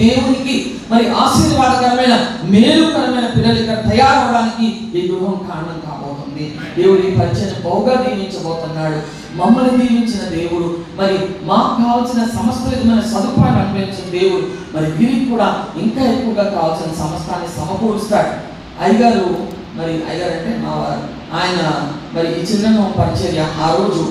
దేవునికి మరి ఆశీర్వాదకరమైన మేలుకరమైన పిల్లలు ఇక్కడ తయారవడానికి ఈ గృహం కారణం కాబోతుంది. దేవుడు ఈ పరిచయం బహుగా దీవించబోతున్నాడు. మమ్మల్ని దీవించిన దేవుడు, మరి మాకు కావాల్సిన సమస్త విధమైన సదుపాయాలు అనుభవించిన దేవుడు మరి వీరికి కూడా ఇంకా ఎక్కువగా కావాల్సిన సమస్తాన్ని సమకూరుస్తాడు. అయ్యగారు అంటే మా వారు, ఆయన మరి ఈ చిన్న పరిచర్య ఆ రోజు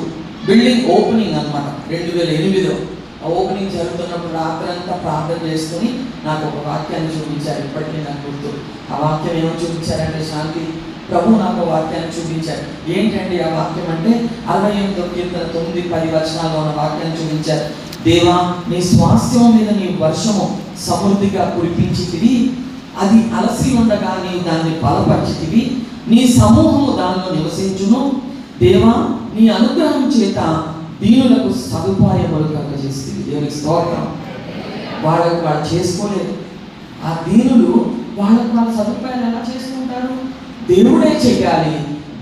బిల్డింగ్ ఓపెనింగ్ అన్నమాట 2008లో ఆ ఓపెనింగ్ జరుగుతున్నప్పుడు రాత్రంతా ప్రార్థన చేసుకుని నాకు ఒక వాక్యాన్ని చూపించారు. ఇప్పటికీ నాకు గుర్తు. ఆ వాక్యం ఏమో చూపించారంటే, శాంతి ప్రభు నాకు వాక్యాన్ని చూపించారు. ఏంటండి ఆ వాక్యం అంటే 68వ కీర్తన 9-10 వచనాల్లో ఉన్న వాక్యాన్ని చూపించారు. దేవా, నీ స్వాస్థ్యం మీద నీ వర్షము సమృద్ధిగా కురిపించితివి, అది అలసి ఉండగా నీ దాన్ని బలపరిచితివి, నీ సమూహము దానిలో నివసించును. దేవా, నీ అనుగ్రహం చేత దీనులకు సదుపాయములు కలుగజేస్తుంది. దేవునికి స్తోత్రం. వాళ్ళు చేసుకోలేదు. ఆ దీనులు వాళ్ళ సదుపాయాలు ఎలా చేసుకుంటారు? దేవుడే చేయాలి.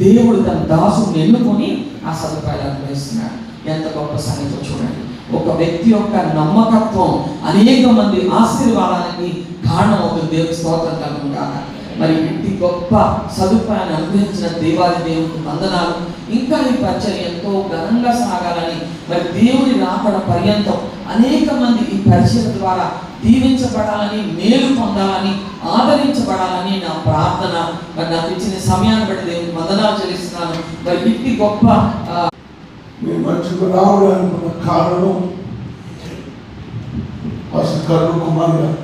దేవుడు తన దాసుని ఎన్నుకొని ఆ సదుపాయాలు అనుభవిస్తున్నాడు. ఎంత గొప్ప సంగతి చూడండి. ఒక వ్యక్తి యొక్క నమ్మకత్వం అనేక మంది ఆశీర్వాదానికి కారణం అవుతుంది. దేవుని స్తోత్రం కలుగుగా. మరి ఇంటి గొప్ప సదుపాయాన్ని అనుగ్రహించిన దేవాది దేవునికి వందనాలు. ఇంకా ఈ పరిచయం ఎంతో ఘనంగా సాగాలని, మరి దేవుని రాకడ పర్యంతం అనేక మంది ఈ పరిచయం ద్వారా దీవించబడాలని, మేలు పొందాలని, ఆదరించబడాలని నా ప్రార్థన. మరి నాకు ఇచ్చిన సమయాన్ని బట్టి దేవునికి వందనాలు చెల్లిస్తున్నాను. మరి ఇంటి గొప్ప మేము మంచిగా రావడానికి కారణం కరుణ కుమార్ గారు,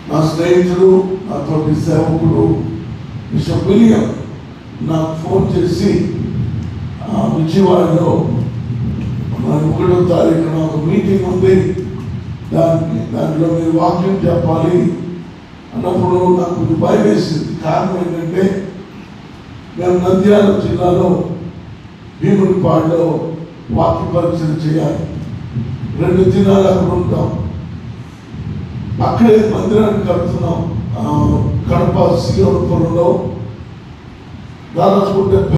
నా స్నేహితుడు, నాతోటి సేవకుడు బిషప్ విలియం నాకు ఫోన్ చేసి విజయవాడలో 1వ తారీఖున ఒక మీటింగ్ ఉంది, దాంట్లో మీరు వాక్యం చెప్పాలి అన్నప్పుడు నాకు భయం వేసింది. కారణం ఏంటంటే, మేము నంద్యాల జిల్లాలో భీమునిపాడులో వాక్య పరిచయం చేయాలి. 2 దినాలు అక్కడ ఉంటాం. అక్కడే మందిరాన్ని కడుతున్నాం. కడప సియోనుపురంలో దాదాపు